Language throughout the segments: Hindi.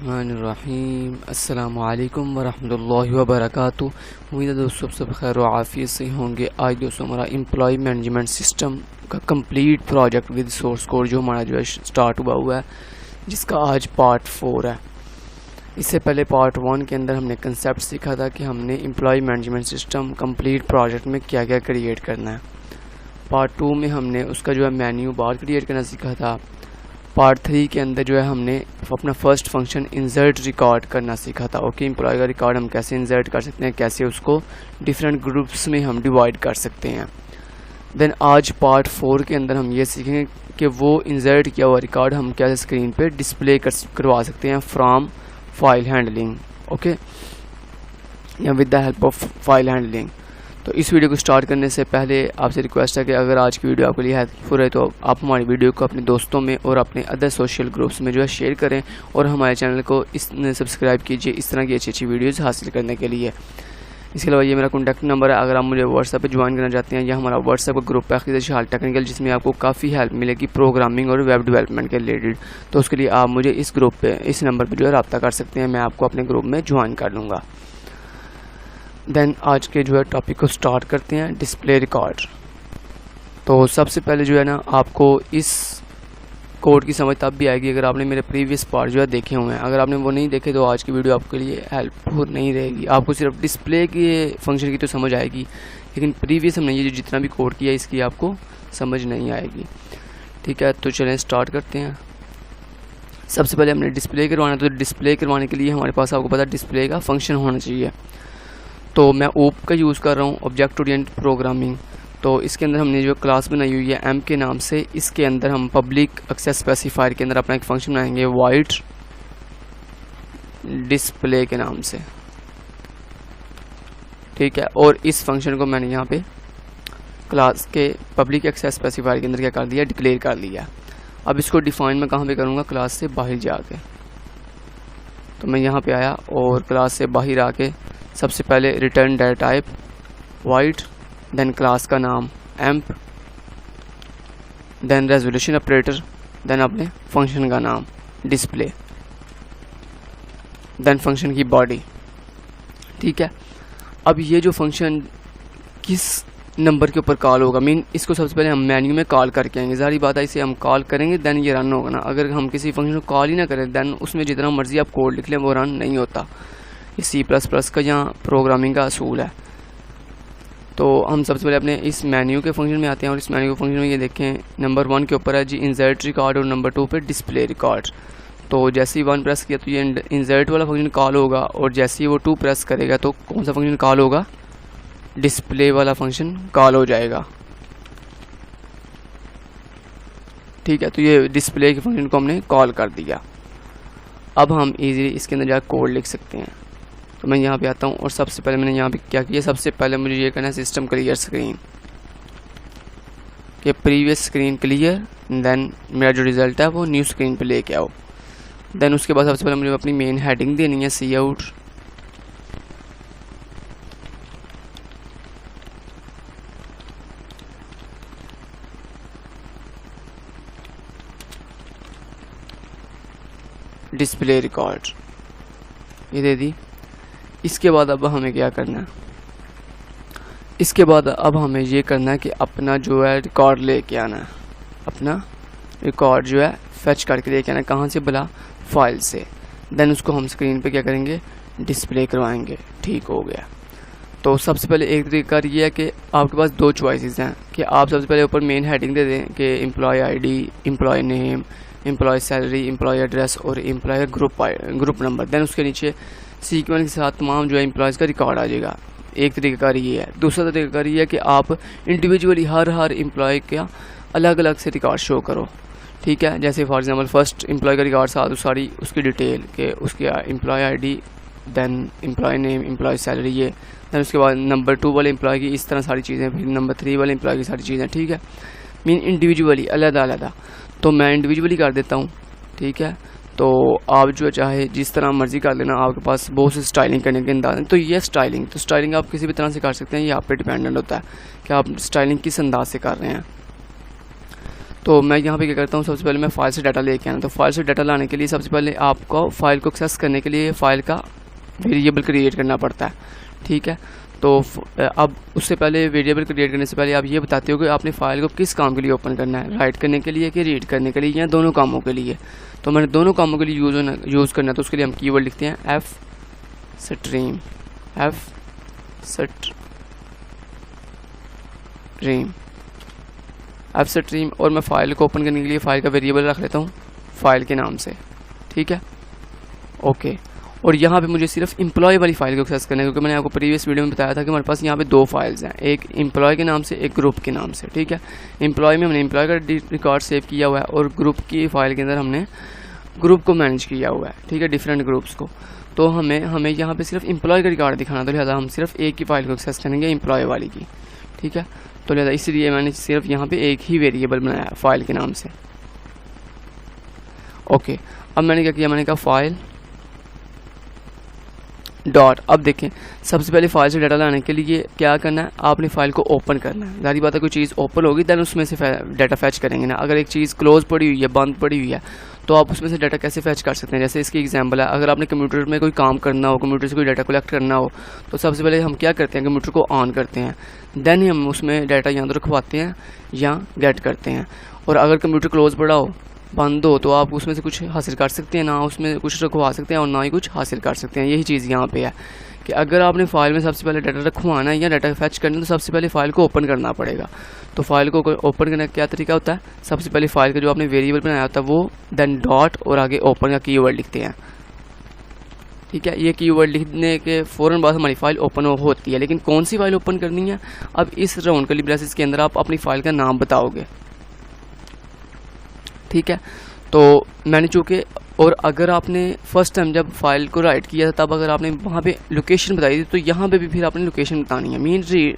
बिस्मिल्लाहिर्रहमानिर्रहीम। अस्सलामुअलैकुम वरहमतुल्लाहि वबरकातुहू। उम्मीद है दोस्तों सब खैर व आफियत से होंगे। आज दोस्तों हमारा एम्प्लॉय मैनेजमेंट सिस्टम का complete project with source code जो हमारा जो है स्टार्ट हुआ है, जिसका आज पार्ट 4 है। इससे पहले पार्ट 1 के अंदर हमने कंसेप्ट सीखा था कि हमने employee management system complete project में क्या क्या क्रिएट करना है। पार्ट 2 में हमने उसका जो है मेन्यू बार क्रिएट करना सीखा था। पार्ट 3 के अंदर जो है हमने अपना फर्स्ट फंक्शन इंसर्ट रिकॉर्ड करना सीखा था। ओके, एम्प्लॉय का रिकॉर्ड हम कैसे इंसर्ट कर सकते हैं, कैसे उसको डिफरेंट ग्रुप्स में हम डिवाइड कर सकते हैं। देन आज पार्ट 4 के अंदर हम ये सीखेंगे कि वो इंसर्ट किया हुआ रिकॉर्ड हम कैसे स्क्रीन पे डिस्प्ले करवा सकते हैं फ्रॉम फाइल हैंडलिंग। ओके, या with the help of file handling. तो इस वीडियो को स्टार्ट करने से पहले आपसे रिक्वेस्ट है कि अगर आज की वीडियो आपके लिए हेल्पफुल है तो आप हमारी वीडियो को अपने दोस्तों में और अपने अदर सोशल ग्रुप्स में जो है शेयर करें और हमारे चैनल को सब्सक्राइब कीजिए इस तरह की अच्छी अच्छी वीडियोज़ हासिल करने के लिए। इसके अलावा ये मेरा कॉन्टैक्ट नंबर है, अगर आप मुझे व्हाट्सएप पे ज्वाइन करना चाहते हैं। यह हमारा व्हाट्सएप का ग्रुप है अकीदत टेक्निकल, जिसमें आपको काफ़ी हेल्प मिलेगी प्रोग्रामिंग और वेब डेवलपमेंट के रिलेटेड। तो उसके लिए आप मुझे इस ग्रुप पे इस नंबर पर जो है रब्ता कर सकते हैं, मैं आपको अपने ग्रुप में ज्वाइन कर लूँगा। देन आज के जो है टॉपिक को स्टार्ट करते हैं, डिस्प्ले रिकॉर्ड। तो सबसे पहले जो है ना, आपको इस कोड की समझ तब भी आएगी अगर आपने मेरे प्रीवियस पार्ट जो है देखे हुए हैं। अगर आपने वो नहीं देखे तो आज की वीडियो आपके लिए हेल्पफुल नहीं रहेगी। आपको सिर्फ डिस्प्ले के फंक्शन की तो समझ आएगी, लेकिन प्रीवियस हमने ये जितना भी कोड किया इसकी आपको समझ नहीं आएगी। ठीक है, तो चलें स्टार्ट करते हैं। सबसे पहले हमने डिस्प्ले करवाना, तो डिस्प्ले करवाने के लिए हमारे पास आपको पता है डिस्प्ले का फंक्शन होना चाहिए। तो मैं ओप का यूज़ कर रहा हूँ, ऑब्जेक्ट ओरिएंटेड प्रोग्रामिंग। तो इसके अंदर हमने जो क्लास बनाई हुई है एम के नाम से, इसके अंदर हम पब्लिक एक्सेस स्पेसिफायर के अंदर अपना एक फंक्शन बनाएंगे वाइड डिस्प्ले के नाम से। ठीक है, और इस फंक्शन को मैंने यहाँ पे क्लास के पब्लिक एक्सेस स्पेसिफायर के अंदर क्या कर दिया, डिक्लेयर कर लिया। अब इसको डिफाइन मैं कहाँ पे करूँगा, क्लास से बाहर जाके। तो मैं यहाँ पे आया और क्लास से बाहर आके सबसे पहले return data type void, then class का नाम emp, then resolution operator, then अपने फंक्शन का नाम डिस्प्ले, देन फंक्शन की बॉडी। ठीक है, अब ये जो फंक्शन किस नंबर के ऊपर कॉल होगा, मीन इसको सबसे पहले हम मेन्यू में कॉल करके आएंगे। जारी बात है, इसे हम कॉल करेंगे देन ये रन होगा ना। अगर हम किसी फंक्शन को कॉल ही ना करें देन उसमें जितना मर्जी आप कोड लिख लें वो रन नहीं होता। ये C++ का यहाँ प्रोग्रामिंग का असूल है। तो हम सबसे पहले अपने इस मेन्यू के फंक्शन में आते हैं और इस मेन्यू के फंक्शन में ये देखें नंबर 1 के ऊपर है जी इंसर्ट रिकॉर्ड और नंबर 2 पे डिस्प्ले रिकॉर्ड। तो जैसे ही 1 प्रेस किया तो ये इंसर्ट वाला फंक्शन कॉल होगा और जैसे ही वो 2 प्रेस करेगा तो कौन सा फंक्शन कॉल होगा, डिस्प्ले वाला फंक्शन कॉल हो जाएगा। ठीक है, तो ये डिस्प्ले के फंक्शन को हमने कॉल कर दिया। अब हम इजीली इसके अंदर जाकर कोड लिख सकते हैं। तो मैं यहाँ पे आता हूँ और सबसे पहले मैंने यहाँ पे क्या किया, सबसे पहले मुझे ये करना है सिस्टम क्लियर स्क्रीन, कि प्रीवियस स्क्रीन क्लियर, देन मेरा जो रिज़ल्ट है वो न्यू स्क्रीन पे लेके आओ। देन उसके बाद सबसे पहले मुझे अपनी मेन हेडिंग देनी है सी आउट, डिस्प्ले रिकॉर्ड, ये दे दी। इसके बाद अब हमें क्या करना है, इसके बाद अब हमें ये करना है कि अपना जो है रिकॉर्ड लेके आना है, अपना रिकॉर्ड जो है फेच करके लेके आना है। कहाँ से, भला फाइल से। देन उसको हम स्क्रीन पे क्या करेंगे, डिस्प्ले करवाएंगे। ठीक हो गया। तो सबसे पहले एक तरीका ये है कि आपके पास 2 चॉइसेस हैं कि आप सबसे पहले ऊपर मेन हेडिंग दे दें कि employee ID, employee name, employee salary, employee address और एम्प्लॉय ग्रुप नंबर। देन उसके नीचे सीक्वेंस के साथ तमाम जो है एम्प्लॉयज़ का रिकॉर्ड आ जाएगा। एक तरीका ये है। दूसरा तरीका ये है कि आप इंडिविजुअली हर एम्प्लॉय का अलग अलग से रिकॉर्ड शो करो। ठीक है, जैसे फॉर एग्जांपल फर्स्ट एम्प्लॉय का रिकॉर्ड साथ सारी उसकी डिटेल के उसके employee ID, then employee name, employee salary, ये देन उसके बाद नंबर 2 वाले एम्प्लॉय की इस तरह सारी चीज़ें, फिर नंबर 3 वाले एम्प्लॉय की सारी चीज़ें। ठीक है, मीन इंडिविजुअली अलग-अलग। तो मैं इंडिविजुअली कर देता हूँ। ठीक है, तो आप जो चाहे जिस तरह मर्जी कर लेना, आपके पास बहुत से स्टाइलिंग करने के अंदाज हैं। तो ये स्टाइलिंग आप किसी भी तरह से कर सकते हैं, ये आप पे डिपेंडेंट होता है कि आप स्टाइलिंग किस अंदाज से कर रहे हैं। तो मैं यहाँ पे क्या करता हूँ, सबसे पहले मैं फ़ाइल से डाटा लेके आना। तो फाइल से डाटा लाने के लिए सबसे पहले आपको फ़ाइल को एक्सेस करने के लिए फ़ाइल का वेरिएबल क्रिएट करना पड़ता है, ठीक है। तो अब उससे पहले वेरिएबल क्रिएट करने से पहले आप ये बताते हो कि आपने फ़ाइल को किस काम के लिए ओपन करना है, राइट करने के लिए कि रीड करने के लिए, या दोनों कामों के लिए। तो मैंने दोनों कामों के लिए यूज़ करना है, तो उसके लिए हम कीवर्ड लिखते हैं एफ स्ट्रीम और मैं फ़ाइल को ओपन करने के लिए फ़ाइल का वेरिएबल रख लेता हूँ फ़ाइल के नाम से, ठीक है, ओके। और यहाँ पे मुझे सिर्फ एम्प्लॉय वाली फ़ाइल को एक्सेस करना है, क्योंकि मैंने आपको प्रीवियस वीडियो में बताया था कि हमारे पास यहाँ पे दो फाइल्स हैं, एक एम्प्लॉय के नाम से, एक ग्रुप के नाम से, ठीक है। एम्प्लॉय में हमने एम्प्लॉय का रिकॉर्ड सेव किया हुआ है और ग्रुप की फ़ाइल के अंदर हमने ग्रुप को मैनेज किया हुआ है, ठीक है, डिफरेंट ग्रुप्स को। तो हमें यहाँ पे सिर्फ एम्प्लॉय का रिकॉर्ड दिखाना, तो लिहाजा हम सिर्फ एक ही फ़ाइल को एक्सेस करेंगे, एम्प्लॉय वाली की, ठीक है। तो लिहाजा इसलिए मैंने सिर्फ यहाँ पे एक ही वेरिएबल बनाया है फ़ाइल के नाम से, ओके। अब मैंने क्या किया, मैंने कहा फाइल डॉट। अब देखें, सबसे पहले फाइल से डाटा लाने के लिए क्या करना है, आपने फाइल को ओपन करना है। जारी बात है, कोई चीज़ ओपन होगी देन उसमें से डाटा फैच करेंगे ना। अगर एक चीज़ क्लोज पड़ी हुई है, बंद पड़ी हुई है, तो आप उसमें से डाटा कैसे फैच कर सकते हैं। जैसे इसकी एग्जांपल है, अगर आपने कंप्यूटर में कोई काम करना हो, कंप्यूटर से कोई डाटा कलेक्ट करना हो, तो सबसे पहले हम क्या करते हैं, कंप्यूटर को ऑन करते हैं, देन हम उसमें डाटा यहाँ तो रखवाते हैं या गेट करते हैं। और अगर कंप्यूटर क्लोज पड़ा हो, बंद हो, तो आप उसमें से कुछ हासिल कर सकते हैं, ना उसमें कुछ रखवा सकते हैं और ना ही कुछ हासिल कर सकते हैं। यही चीज़ यहाँ पे है कि अगर आपने फ़ाइल में सबसे पहले डाटा रखवाना है या डाटा फैच करना है, तो सबसे पहले फ़ाइल को ओपन करना पड़ेगा। तो फाइल को ओपन करने का क्या तरीका होता है, सबसे पहले फ़ाइल का जो आपने वेरिएबल बनाया होता है वो, देन डॉट और आगे ओपन का कीवर्ड लिखते हैं, ठीक है। ये कीवर्ड लिखने के फ़ौरन बाद हमारी फ़ाइल ओपन होती है। लेकिन कौन सी फ़ाइल ओपन करनी है, अब इस राउंड कर्ली ब्रेसेस के अंदर आप अपनी फ़ाइल का नाम बताओगे, ठीक है। तो मैंने चूँकि, और अगर आपने फर्स्ट टाइम जब फाइल को राइट किया था तब अगर आपने वहाँ पे लोकेशन बताई थी, तो यहाँ पे भी फिर आपने लोकेशन बतानी है। मीन रीड,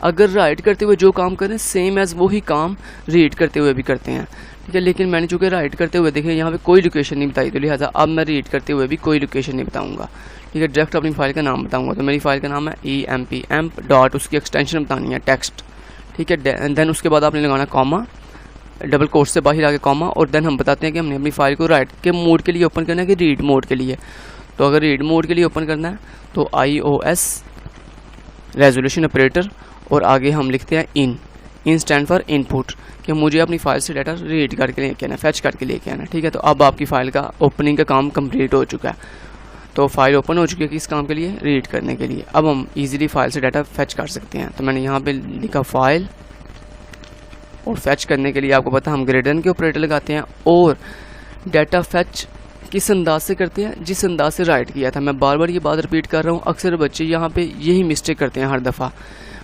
अगर राइट करते हुए जो काम करें सेम एज़ वही काम रीड करते हुए भी करते हैं, ठीक है। लेकिन मैंने चूँकि राइट करते हुए देखें यहाँ पे कोई लोकेशन नहीं बताई, तो लिहाजा अब मैं रीड करते हुए भी कोई लोकेशन नहीं बताऊँगा, ठीक है। डायरेक्ट अपनी फाइल का नाम बताऊँगा। तो मेरी फाइल का नाम है emp डॉट, उसकी एक्सटेंशन बतानी है टेक्स्ट, ठीक है। देन उसके बाद आपने लगाना कॉमा, डबल कोट से बाहर आके कॉमा, और देन हम बताते हैं कि हमने अपनी फाइल को राइट के मोड के लिए ओपन करना है कि रीड मोड के लिए। तो अगर रीड मोड के लिए ओपन करना है तो iOS रेजोल्यूशन ऑपरेटर, और आगे हम लिखते हैं इन स्टैंड फॉर इनपुट, कि मुझे अपनी फाइल से डाटा रीड करके लेके आना, फैच करके लेके आना, ठीक है। तो अब आपकी फ़ाइल का ओपनिंग का काम कंप्लीट हो चुका है। तो फाइल ओपन हो चुकी है किस काम के लिए, रीड करने के लिए। अब हम ईजिली फाइल से डाटा फैच कर सकते हैं। तो मैंने यहाँ पे लिखा फाइल, और फैच करने के लिए आपको पता है हम ग्रेटर के ऑपरेटर लगाते हैं, और डाटा फैच किस अंदाज से करते हैं, जिस अंदाज से राइट किया था। मैं बार बार ये बात रिपीट कर रहा हूँ, अक्सर बच्चे यहाँ पे यही मिस्टेक करते हैं हर दफ़ा।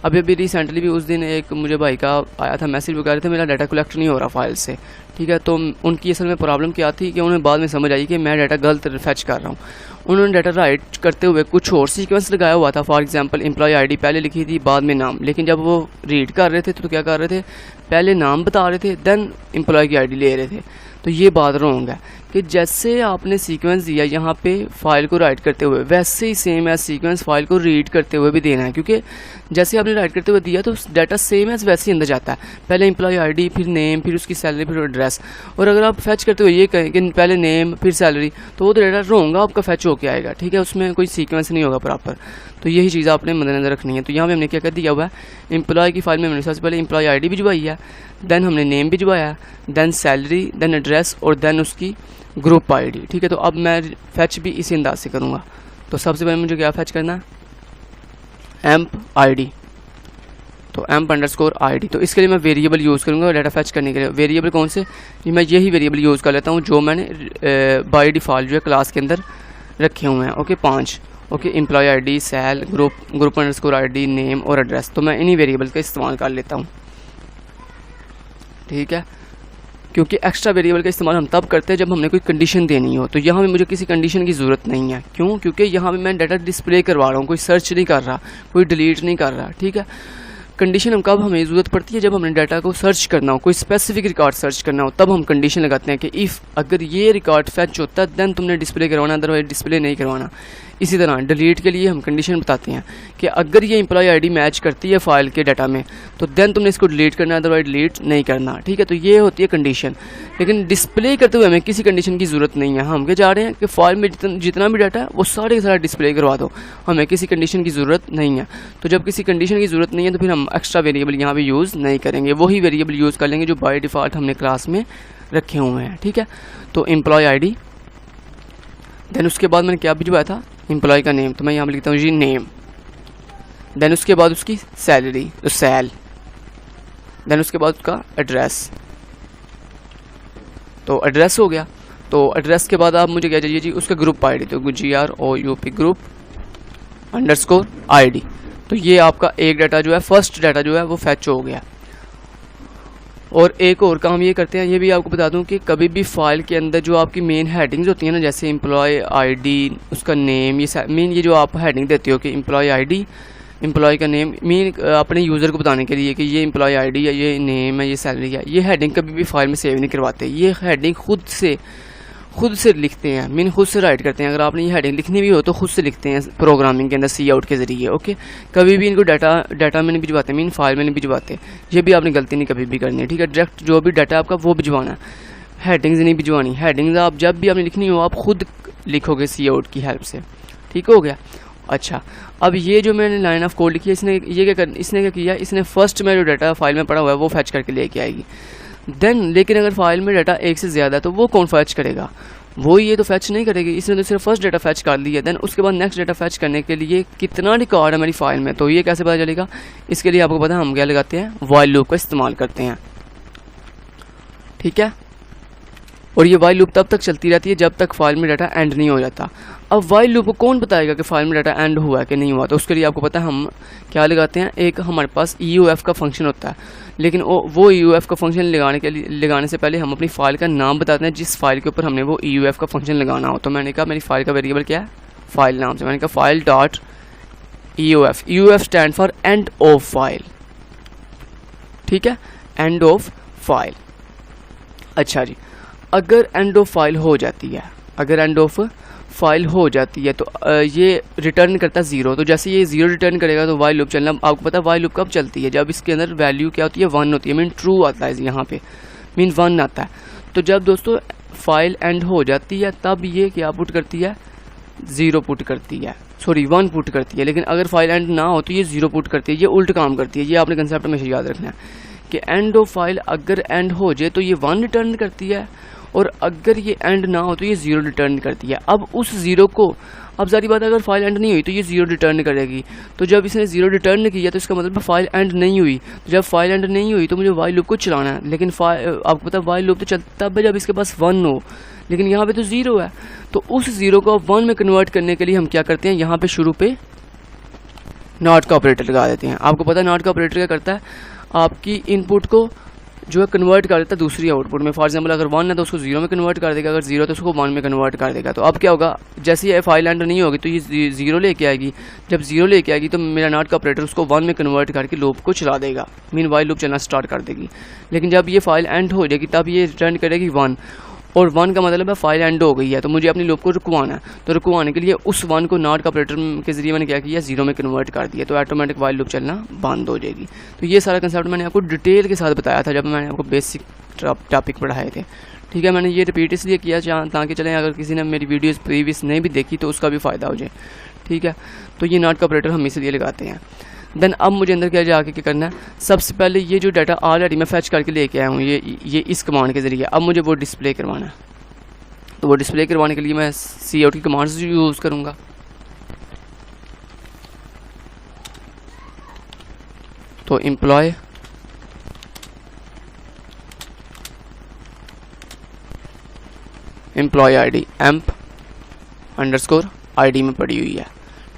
अभी रिसेंटली भी उस दिन एक मुझे भाई का आया था मैसेज, वो कह रहे थे मेरा डाटा कलेक्ट नहीं हो रहा फाइल से, ठीक है। तो उनकी असल में प्रॉब्लम क्या थी कि उन्हें बाद में समझ आई कि मैं डाटा गलत फैच कर रहा हूँ। उन्होंने डाटा राइट करते हुए कुछ और सीक्वेंस लगाया हुआ था। फॉर एग्जांपल एम्प्लॉय आईडी पहले लिखी थी, बाद में नाम, लेकिन जब वो रीड कर रहे थे तो क्या कर रहे थे, पहले नाम बता रहे थे देन एम्प्लॉय की आईडी ले रहे थे। तो ये बात रॉन्ग है कि जैसे आपने सीक्वेंस दिया यहाँ पे फाइल को राइट करते हुए, वैसे ही सेम एज सीक्वेंस फाइल को रीड करते हुए भी देना है, क्योंकि जैसे आपने राइट करते हुए दिया तो डाटा सेम एज वैसे ही अंदर जाता है। पहले एम्प्लॉय आईडी, फिर नेम, फिर उसकी सैलरी, फिर एड्रेस। और अगर आप फैच करते हुए ये कहें कि पहले नेम फिर सैलरी, तो वो तो डाटा रॉन्ग आपका फैच होके आएगा, ठीक है। उसमें कोई सीक्वेंस नहीं होगा प्रॉपर। तो यही चीज़ आपने मद्देनजर रखनी है। तो यहाँ पे हमने क्या कर दिया हुआ है, एम्प्लॉय की फाइल में हमने सबसे पहले एम्प्लॉय आईडी भिजवाई है, देन हमने नेम भिजवाया, देन सैलरी, देन एड्रेस, और देन उसकी ग्रुप आईडी, ठीक है। तो अब मैं फैच भी इसी अंदाज से करूँगा। तो सबसे पहले मुझे क्या फैच करना है, एम्प आईडी, तो एम्प अंडरस्कोर आईडी। तो इसके लिए मैं वेरिएबल यूज़ करूँगा डाटा फैच करने के लिए। वेरिएबल कौन से, मैं यही वेरिएबल यूज़ कर लेता हूँ जो मैंने बाय डिफ़ॉल्ट जो है क्लास के अंदर रखे हुए हैं, okay 5, okay. Employee ID, sal, group underscore ID, name और एड्रेस। तो मैं इन्हीं वेरिएबल का इस्तेमाल कर लेता हूँ, ठीक है। क्योंकि एक्स्ट्रा वेरिएबल का इस्तेमाल हम तब करते हैं जब हमने कोई कंडीशन देनी हो। तो यहाँ पे मुझे किसी कंडीशन की ज़रूरत नहीं है, क्यों, क्योंकि यहाँ पे मैं डाटा डिस्प्ले करवा रहा हूँ, कोई सर्च नहीं कर रहा, कोई डिलीट नहीं कर रहा, ठीक है। कंडीशन हम कब हमें ज़रूरत पड़ती है, जब हमने डाटा को सर्च करना हो, कोई स्पेसिफिक रिकॉर्ड सर्च करना हो, तब हम कंडीशन लगाते हैं कि इफ़ अगर ये रिकॉर्ड फैच होता है देन तुमने डिस्प्ले करवाना, अदरवाइज डिस्प्ले नहीं करवाना। इसी तरह डिलीट के लिए हम कंडीशन बताते हैं कि अगर ये एम्प्लॉय आईडी मैच करती है फाइल के डाटा में तो देन तुमने इसको डिलीट करना, अदरवाइज डिलीट नहीं करना। ठीक है, तो ये होती है कंडीशन। लेकिन डिस्प्ले करते हुए हमें किसी कंडीशन की ज़रूरत नहीं है। हम क्या चाह रहे हैं कि फाइल में जितना भी डाटा है वो सारे के सारा डिस्प्ले करवा दो, हमें किसी कंडीशन की ज़रूरत नहीं है। तो जब किसी कंडीशन की ज़रूरत नहीं है तो फिर हम एक्स्ट्रा वेरिएबल यहाँ पे यूज़ नहीं करेंगे, वही वेरिएबल यूज़ कर लेंगे जो बाय डिफ़ॉल्ट हमने क्लास में रखे हुए हैं। ठीक है, तो एम्प्लॉय आईडी, देन उसके बाद मैंने क्या भिजवाया था, एम्प्लॉय का नेम, तो मैं यहाँ पर लिखता हूँ जी नेम, देन उसके बाद उसकी सैलरी तो सैल, देन उसके बाद उसका एड्रेस, तो एड्रेस हो गया। तो एड्रेस के बाद आप मुझे क्या चाहिए जी, उसका ग्रुप आईडी, तो GROUP ग्रुप अंडरस्कोर आईडी। तो ये आपका एक डाटा जो है, फर्स्ट डाटा जो है वो फैच हो गया। और एक और काम ये करते हैं, ये भी आपको बता दूं कि कभी भी फाइल के अंदर जो आपकी मेन हेडिंग्स होती हैं ना, जैसे एम्प्लॉय आईडी, उसका नेम, ये मेन ये जो आप हेडिंग देते हो कि एम्प्लॉय आईडी, एम्प्लॉय का नेम, मेन अपने यूज़र को बताने के लिए कि ये एम्प्लॉय आईडी है, ये नेम है, ये सैलरी है, ये हेडिंग कभी भी फाइल में सेव नहीं करवाते। ये हेडिंग खुद से लिखते हैं, मीन खुद से राइट करते हैं। अगर आपने ये हेडिंग लिखनी भी हो तो खुद से लिखते हैं प्रोग्रामिंग के अंदर सी आउट के ज़रिए। ओके, कभी भी इनको डाटा में नहीं भिजवाते, मीन फाइल में नहीं भिजवाते। ये भी आपने गलती नहीं कभी भी करनी है। ठीक है, डायरेक्ट जो भी डाटा आपका वो भिजवाना है, हेडिंग्स नहीं भिजवानी। हेडिंग्स आप जब भी आपने लिखनी हो आप खुद लिखोगे सी आउट की हेल्प से। ठीक हो गया। अच्छा, अब ये जो मैंने लाइन ऑफ कोड लिखी है, इसने क्या किया, इसने फर्स्ट में जो डाटा फाइल में पड़ा हुआ है वो फैच करके लेके आएगी। देन लेकिन अगर फाइल में डाटा एक से ज़्यादा है तो वो कौन फैच करेगा, वो ये तो फैच नहीं करेगी। इसने तो सिर्फ फर्स्ट डाटा फैच कर लिया। देन उसके बाद नेक्स्ट डाटा फैच करने के लिए कितना रिकॉर्ड है मेरी फाइल में, तो ये कैसे पता चलेगा, इसके लिए आपको पता है हम क्या लगाते हैं, व्हाइल लूप का इस्तेमाल करते हैं। ठीक है, और ये व्हाइल लूप तब तक चलती रहती है जब तक फाइल में डाटा एंड नहीं हो जाता। अब व्हाइल लूप को कौन बताएगा कि फाइल में डाटा एंड हुआ है कि नहीं हुआ, तो उसके लिए आपको पता है हम क्या लगाते हैं, एक हमारे पास EUF का फंक्शन होता है। लेकिन वो EUF का फंक्शन लगाने से पहले हम अपनी फाइल का नाम बताते हैं जिस फाइल के ऊपर हमने वो EUF का फंक्शन लगाना हो। तो मैंने कहा मेरी फाइल का वेरिएबल क्या है, फाइल नाम से मैंने कहा file dot EUF। EUF stand for end of file. ठीक है, एंड ऑफ फाइल। अच्छा जी, अगर एंड ऑफ फाइल हो जाती है, अगर एंड ऑफ फाइल हो जाती है तो ये रिटर्न करता है 0। तो जैसे ये 0 रिटर्न करेगा तो वाइल लूप चलना, आपको पता है वाइल लूप कब चलती है, जब इसके अंदर वैल्यू क्या होती है, 1 होती है, मीन ट्रू आता है, यहाँ पे मीन 1 आता है। तो जब दोस्तों फाइल एंड हो जाती है तब ये क्या पुट करती है, 0 पुट करती है, सॉरी 1 पुट करती है। लेकिन अगर फाइल एंड ना हो तो ये 0 पुट करती है, ये उल्ट काम करती है। ये आपने कंसेप्ट में याद रखना है कि एंड ऑफ फाइल अगर एंड हो जाए तो ये 1 रिटर्न करती है, और अगर ये एंड ना हो तो ये 0 रिटर्न करती है। अब उस 0 को, अब सारी बात अगर फाइल एंड नहीं हुई तो ये 0 रिटर्न करेगी। तो जब इसने 0 रिटर्न किया तो इसका मतलब फाइल एंड नहीं हुई। तो जब फाइल एंड नहीं हुई तो मुझे वाइल लूप को चलाना है। लेकिन आपको पता है वाइल लूप तो चलता है जब इसके पास 1 हो, लेकिन यहाँ पे तो 0 है। तो उस 0 को 1 में कन्वर्ट करने के लिए हम क्या करते हैं, यहाँ पे शुरू पे नॉट का ऑपरेटर लगा देते हैं। आपको पता है नॉट का ऑपरेटर क्या करता है, आपकी इनपुट को जो है कन्वर्ट कर देता है दूसरी आउटपुट में। फॉर एग्जांपल अगर 1 है तो उसको 0 में कन्वर्ट कर देगा, अगर 0 है तो उसको 1 में कन्वर्ट कर देगा। तो अब क्या होगा, जैसे ये फाइल एंड नहीं होगी तो ये 0 लेके आएगी। जब 0 लेके आएगी तो मेरा नॉट का ऑपरेटर उसको 1 में कन्वर्ट करके लूप को चला देगा, मीन वाइल लूप चलना स्टार्ट कर देगी। लेकिन जब ये फाइल एंड हो जाएगी तब ये रिटर्न करेगी 1, और 1 का मतलब है फाइल एंड हो गई है। तो मुझे अपनी लूप को रुकवाना है, तो रुकवाने के लिए उस 1 को नॉट का ऑपरेटर के जरिए मैंने क्या किया, 0 में कन्वर्ट कर दिया। तो ऑटोमेटिक वाइल लूप चलना बंद हो जाएगी। तो ये सारा कंसेप्ट मैंने आपको डिटेल के साथ बताया था जब मैंने आपको बेसिक टॉपिक पढ़ाए थे। ठीक है, मैंने ये रिपीट इसलिए किया ताकि चलें अगर किसी ने मेरी वीडियोस प्रीवियस नहीं भी देखी तो उसका भी फ़ायदा हो जाए। ठीक है, तो ये नॉट का ऑपरेटर हम इसलिए लगाते हैं। देन अब मुझे अंदर क्या जाके क्या करना है, सबसे पहले ये जो डाटा ऑलरेडी मैं फैच करके लेके आया हूँ ये इस कमांड के ज़रिए, अब मुझे वो डिस्प्ले करवाना है। तो वो डिस्प्ले करवाने के लिए मैं cout की कमांड्स यूज़ करूँगा। तो employee ID emp underscore ID में पड़ी हुई है।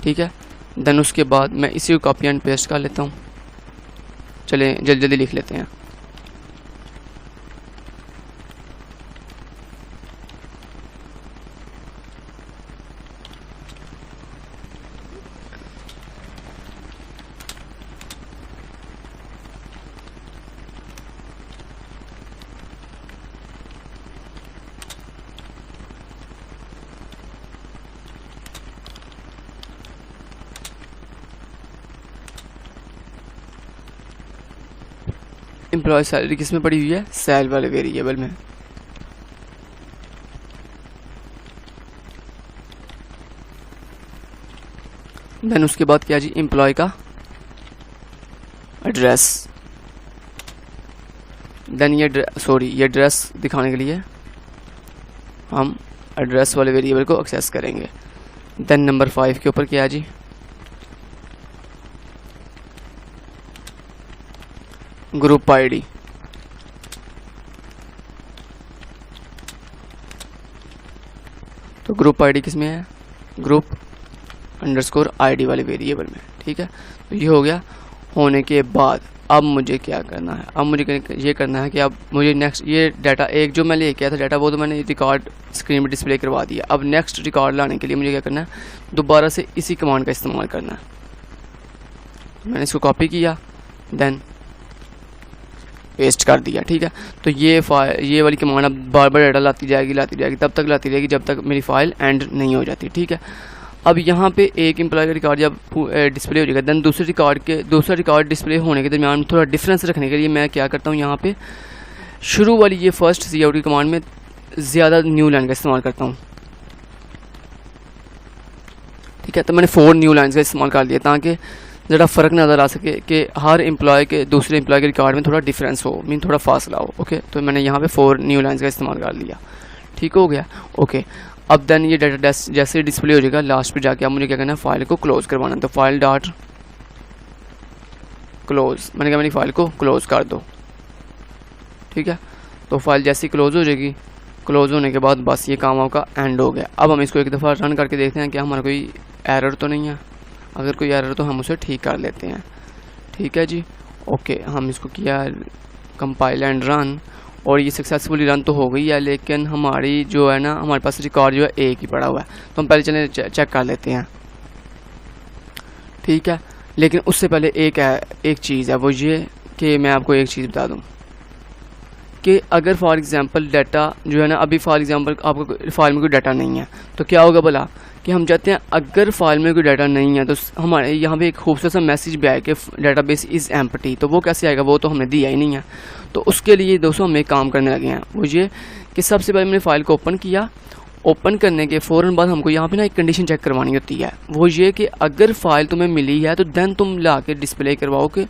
ठीक है, देन उसके बाद मैं इसी को कॉपी एंड पेस्ट कर लेता हूँ। चलें जल्दी जल्दी लिख लेते हैं। एम्प्लॉय सैलरी किस में पड़ी हुई है, सेल वाले वेरिएबल में। देन उसके बाद क्या जी, एम्प्लॉय का एड्रेस। देन ये एड्रेस दिखाने के लिए हम एड्रेस वाले वेरिएबल को एक्सेस करेंगे। देन नंबर 5 के ऊपर क्या है जी, ग्रुप आईडी। तो ग्रुप आईडी किस में है, ग्रुप अंडरस्कोर आईडी वाले वेरिएबल में। ठीक है, तो ये हो गया। होने के बाद अब मुझे क्या करना है, अब मुझे ये करना है कि अब मुझे नेक्स्ट ये डाटा एक जो मैं लेके आया था डाटा, वो तो मैंने रिकॉर्ड स्क्रीन पर डिस्प्ले करवा दिया। अब नेक्स्ट रिकॉर्ड लाने के लिए मुझे क्या करना है, दोबारा से इसी कमांड का इस्तेमाल करना है। मैंने इसको कॉपी किया, देन पेस्ट कर दिया। ठीक है, तो ये वाली कमांड अब बार बार डाटा लाती जाएगी तब तक लाती रहेगी जब तक मेरी फाइल एंड नहीं हो जाती। ठीक है, अब यहाँ पे एक एम्प्लॉय का रिकॉर्ड जब डिस्प्ले हो जाएगा, देन दूसरा रिकॉर्ड डिस्प्ले होने के दरमियान थोड़ा डिफरेंस रखने के लिए मैं क्या करता हूँ, यहाँ पे शुरू वाली ये फर्स्ट काउट की कमांड में ज़्यादा न्यू लाइन का इस्तेमाल करता हूँ। ठीक है, तो मैंने 4 न्यू लाइन्स का इस्तेमाल कर दिया ताकि ज़रा फ़र्क नज़र आ सके कि हर एम्प्लॉय के दूसरे एम्प्लॉय के रिकॉर्ड में थोड़ा डिफरेंस हो, मीन थोड़ा फासला हो। ओके, तो मैंने यहाँ पे 4 न्यू लाइन्स का इस्तेमाल कर लिया। ठीक हो गया। ओके, अब देन ये डाटा जैसे डिस्प्ले हो जाएगा लास्ट पे जाके अब मुझे क्या करना है, फाइल को क्लोज करवाना है। तो फाइल डॉट क्लोज, मैंने कहा मेरी फाइल को क्लोज कर दो। ठीक है, तो फाइल जैसी क्लोज हो जाएगी, क्लोज होने के बाद बस ये काम आपका एंड हो गया। अब हम इसको एक दफ़ा रन करके देखते हैं कि हमारा कोई एरर तो नहीं है। अगर कोई एरर तो हम उसे ठीक कर लेते हैं। ठीक है जी, ओके, हम इसको किया कंपाइल एंड रन, और ये सक्सेसफुली रन तो हो गई है, लेकिन हमारी जो है ना, हमारे पास रिकॉर्ड जो है एक ही पड़ा हुआ है। तो हम पहले चले चेक कर लेते हैं। ठीक है, लेकिन उससे पहले एक चीज़ है, वो ये कि मैं आपको एक चीज़ बता दूं कि अगर फॉर एग्ज़ाम्पल डाटा जो है ना, अभी फॉर एग्ज़ाम्पल आपको फाइल में कोई डाटा नहीं है, तो क्या होगा भला कि हम चाहते हैं अगर फाइल में कोई डाटा नहीं है तो हमारे यहाँ पे एक खूबसूरत सा मैसेज भी आया कि डाटाबेस इज़ एम्प्टी। तो वो कैसे आएगा, वो तो हमने दिया ही नहीं है। तो उसके लिए दोस्तों हम एक काम करने लगे हैं, वो ये कि सबसे पहले मैंने फ़ाइल को ओपन किया। ओपन करने के फ़ौरन बाद हमको यहाँ पे ना एक कंडीशन चेक करवानी होती है, वो ये कि अगर फ़ाइल तुम्हें मिली है तो देन तुम ला के डिस्प्ले करवाओ कि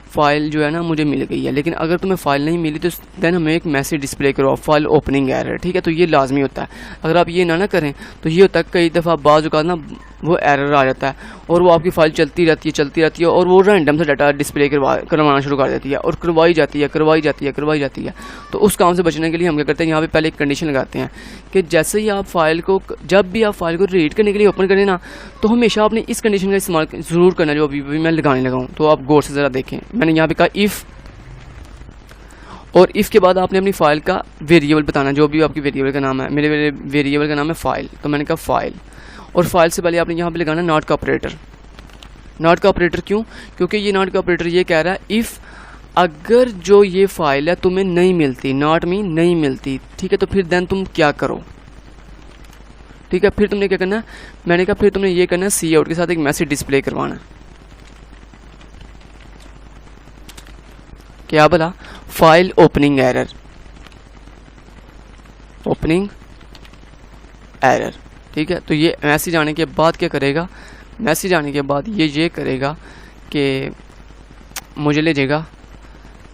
फ़ाइल जो है ना मुझे मिल गई है। लेकिन अगर तुम्हें फ़ाइल नहीं मिली तो देन हमें एक मैसेज डिस्प्ले करवाओ, फाइल ओपनिंग एरर। ठीक है, तो ये लाजमी होता है। अगर आप ये ना करें तो ये होता है कई दफ़ा बाज़ औक़ात ना वो एरर आ जाता है और वो आपकी फ़ाइल चलती रहती है और वो रैंडम से डाटा डिस्प्ले करवाना शुरू कर देती है और करवाई जाती है। तो उस काम से बचने के लिए हम क्या करते हैं, यहाँ पे पहले एक कंडीशन लगाते हैं कि जैसे ही आप फाइल को, जब भी आप फाइल को रीड करने के लिए ओपन करें ना, तो हमेशा आपने इस कंडीशन का इस्तेमाल ज़रूर करना जो अभी मैं लगाने लगा हूँ। तो आप गौर से ज़रा देखें, मैंने यहाँ पे कहा इफ़, और इफ़ के बाद आपने अपनी फ़ाइल का वेरिएबल बताना, जो भी आपकी वेरिएबल का नाम है। मेरे वेरिएबल का नाम है फ़ाइल, तो मैंने कहा फ़ाइल, और फाइल से पहले आपने यहाँ पे लगाना नॉट का ऑपरेटर। नॉट का ऑपरेटर क्यों, क्योंकि ये नॉट का ऑपरेटर ये कह रहा है इफ़ अगर जो ये फाइल है तुम्हें नहीं मिलती, नॉट मीन नहीं मिलती। ठीक है, तो फिर देन तुम क्या करो। ठीक है, फिर तुमने क्या करना है, मैंने कहा फिर तुमने ये करना है सी आउट के साथ एक मैसेज डिस्प्ले करवाना है। क्या बोला, file opening error, opening error. ठीक है, तो ये मैसेज आने के बाद क्या करेगा, मैसेज आने के बाद ये करेगा कि मुझे ले जाएगा,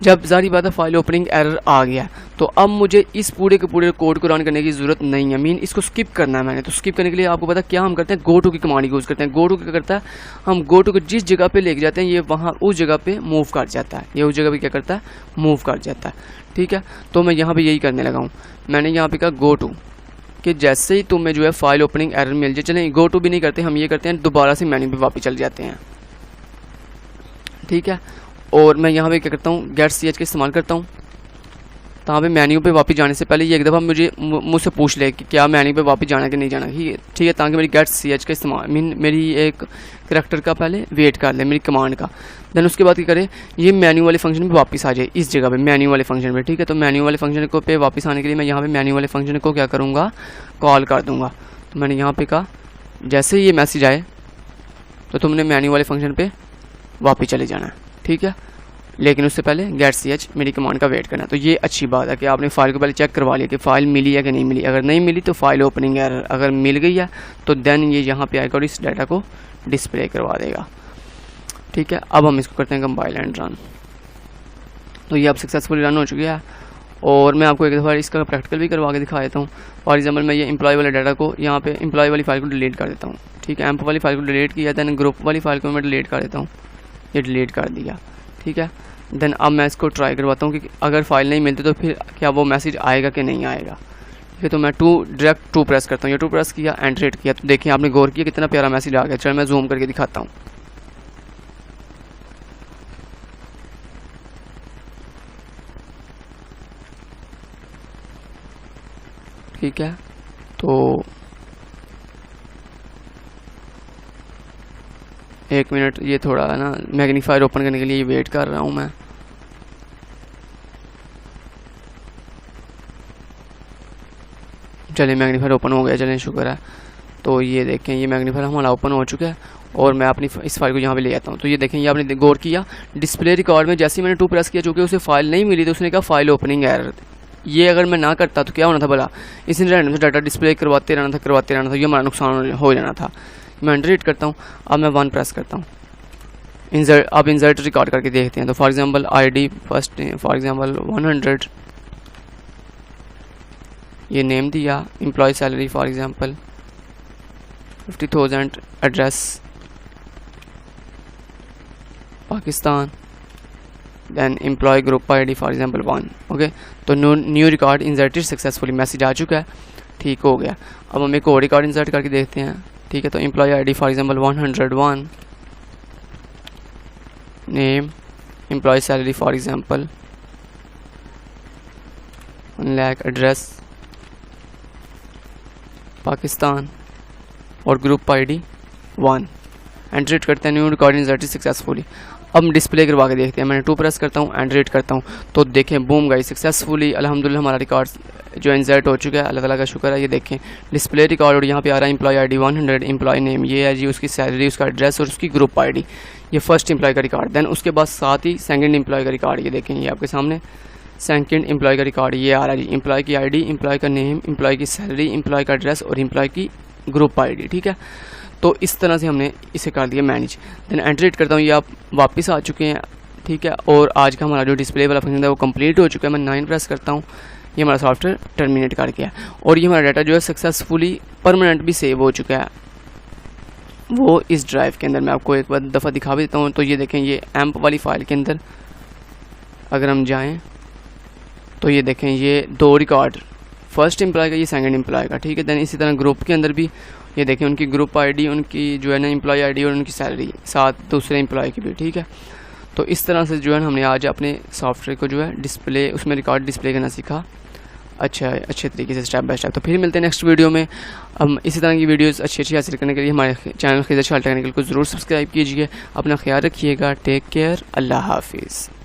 जब जारी बात है फाइल ओपनिंग एरर आ गया तो अब मुझे इस पूरे के पूरे कोड को रन करने की ज़रूरत नहीं है, मीन इसको स्किप करना है मैंने। तो स्किप करने के लिए आपको पता क्या हम करते हैं, गो टू की कमांड यूज़ करते हैं। गो टू क्या करता है, हम गो टू को जिस जगह पे लेके जाते हैं ये वहाँ उस जगह पे मूव कर जाता है, ये उस जगह पे क्या करता है, मूव कर जाता है। ठीक है, तो मैं यहाँ पे यही करने लगा हूँ। मैंने यहाँ पे कहा गो टू, कि जैसे ही तुम्हें जो है फाइल ओपनिंग एरर मिल जाए, चलें गो टू भी नहीं करते, हम ये करते हैं दोबारा से मेन्यू पे वापस चल जाते हैं। ठीक है, और मैं यहाँ पे क्या करता हूँ, गेट सी एच का इस्तेमाल करता हूँ। तो पे मेन्यू पे वापस जाने से पहले ये एक दफ़ा मुझसे पूछ ले कि क्या मेन्यू पे वापस जाना कि नहीं जाना। ठीक है, ताकि मेरी गेट सी एच का इस्तेमाल मीन मेरी एक करैक्टर का पहले वेट कर ले, मेरी कमांड का। देन उसके बाद क्या करे, ये मेन्यू वाले फंक्शन पे वापस आ जाए, इस जगह पे मेन्यू वाले फंक्शन पे। ठीक है, तो मेन्यू वाले फंक्शन को पे वापस आने के लिए मैं यहाँ पे मेन्यू वाले फंक्शन को क्या करूँगा, कॉल कर दूँगा। तो मैंने यहाँ पे कहा जैसे ही ये मैसेज आए तो तुमने मेन्यू वाले फंक्शन पे वापस चले जाना है। ठीक है, लेकिन उससे पहले गेट ch मेरी कमांड का वेट करना। तो ये अच्छी बात है कि आपने फ़ाइल को पहले चेक करवा लिया कि फ़ाइल मिली है कि नहीं मिली। अगर नहीं मिली तो फाइल ओपनिंग एरर, अगर मिल गई है तो देन ये यहाँ पे आएगा और इस डाटा को डिस्प्ले करवा देगा। ठीक है, अब हम इसको करते हैं कंपाइल एंड रन। तो ये अब सक्सेसफुली रन हो चुकी है और मैं आपको एक दफ़ा इसका प्रैक्टिकल भी करवा के दिखा देता हूँ। फॉर एग्जाम्पल मैं ये एम्प्लॉय वाले डाटा को यहाँ पे एम्प्लॉय वाली फ़ाइल को डिलीट कर देता हूँ। ठीक है, एम्प वाली फ़ाइल को डिलीट किया, दैन ग्रुप वाली फ़ाइल को मैं डिलीट कर देता हूँ। ये डिलीट कर दिया। ठीक है, देन अब मैं इसको ट्राई करवाता हूँ कि अगर फाइल नहीं मिलती तो फिर क्या वो मैसेज आएगा कि नहीं आएगा। ठीक है, तो मैं डायरेक्ट 2 प्रेस करता हूँ। ये 2 प्रेस किया, एंटर हिट किया, तो देखिए आपने गौर किया कितना प्यारा मैसेज आ गया। चलो मैं जूम करके दिखाता हूँ। ठीक है, तो 1 मिनट, ये थोड़ा है ना मैग्नीफायर ओपन करने के लिए वेट कर रहा हूँ मैं। चलिए मैग्नीफायर ओपन हो गया, चलें शुक्र है। तो ये देखें ये मैग्नीफायर हमारा ओपन हो चुका है और मैं अपनी इस फाइल को यहाँ पे ले आता हूँ। तो ये देखें ये आपने गौर किया डिस्प्ले रिकॉर्ड में जैसे ही मैंने 2 प्रेस किया, चूँकि उसे फाइल नहीं मिली तो उसने कहा फाइल ओपनिंग एरर। ये अगर मैं ना करता तो क्या होना था भला, इस रैंडम से डाटा डिस्प्ले करवाते रहना था, ये हमारा नुकसान हो जाना था। मैं एंटर हिट करता हूँ, अब मैं 1 प्रेस करता हूँ, इंसर्ट। अब इंसर्ट रिकॉर्ड करके देखते हैं। तो for example ID first, for example 100, ये नेम दिया, employ salary for example 50,000, address Pakistan, then employ group ID for example 1। Okay, तो new record inserted successfully, message आ चुका है। ठीक हो गया। अब हम एक और रिकॉर्ड इंसर्ट करके देखते हैं। ठीक है, तो employee ID for example 101, name, employee salary for example 1 lakh, address Pakistan और ग्रुप आईडी 1। एंटर हिट करते हैं, न्यू रिकॉर्ड इंसर्टेड सक्सेसफुली। अब हम डिस्प्ले करवा के देखते हैं। मैंने 2 प्रेस करता हूँ, एंटर हिट करता हूँ, तो देखें बूम गाइस सक्सेसफुली अल्हम्दुलिल्लाह हमारा रिकॉर्ड जो इंसर्ट हो चुका है। अल्लाह ताला का शुक्र है। ये देखें डिस्प्ले रिकॉर्ड और यहाँ पे आ रहा है एम्प्लॉय आईडी 100, एम्प्लॉय नेम ये है जी, उसकी सैलरी, उसका एड्रेस और उसकी ग्रुप आईडी, ये फर्स्ट एम्प्लॉय का रिकॉर्ड। देन उसके बाद साथ ही सेकंड एम्प्लॉय का रिकॉर्ड, ये देखें ये आपके सामने सेकंड एम्प्लॉय का रिकॉर्ड ये आ रहा है जी, एम्प्लॉय की आईडी, एम्प्लॉय का नेम, एम्प्लॉय की सैलरी, एम्प्लॉय का एड्रेस और एम्प्लॉय की ग्रुप आईडी। ठीक है, तो इस तरह से हमने इसे कर दिया मैनेज। देन एंटर हिट करता हूँ, ये आप वापस आ चुके हैं। ठीक है, और आज का हमारा जो डिस्प्ले वाला फंक्शन है वो कंप्लीट हो चुका है। मैं 9 प्रेस करता हूँ, ये हमारा सॉफ्टवेयर टर्मिनेट कर गया और ये हमारा डाटा जो है सक्सेसफुली परमानेंट भी सेव हो चुका है वो इस ड्राइव के अंदर। मैं आपको एक बार दफ़ा दिखा भी देता हूँ। तो ये देखें ये एम्प वाली फ़ाइल के अंदर अगर हम जाएं तो ये देखें ये 2 रिकॉर्ड, फर्स्ट एम्प्लॉय का, ये सेकंड एम्प्लॉय का। ठीक है, देन इसी तरह ग्रुप के अंदर भी ये देखें उनकी ग्रुप आईडी, उनकी जो है ना एम्प्लॉय आईडी और उनकी सैलरी, साथ दूसरे एम्प्लॉय की भी। ठीक है, तो इस तरह से जो है हमने आज अपने सॉफ्टवेयर को जो है डिस्प्ले, उसमें रिकॉर्ड डिस्प्ले करना सीखा अच्छे तरीके से, स्टेप बाय स्टेप। तो फिर मिलते हैं नेक्स्ट वीडियो में। हम इसी तरह की वीडियोस अच्छी हासिल करने के लिए हमारे चैनल खिज़र टेक्निकल को ज़रूर सब्सक्राइब कीजिए। अपना ख्याल रखिएगा। टेक केयर, अल्लाह हाफिज़।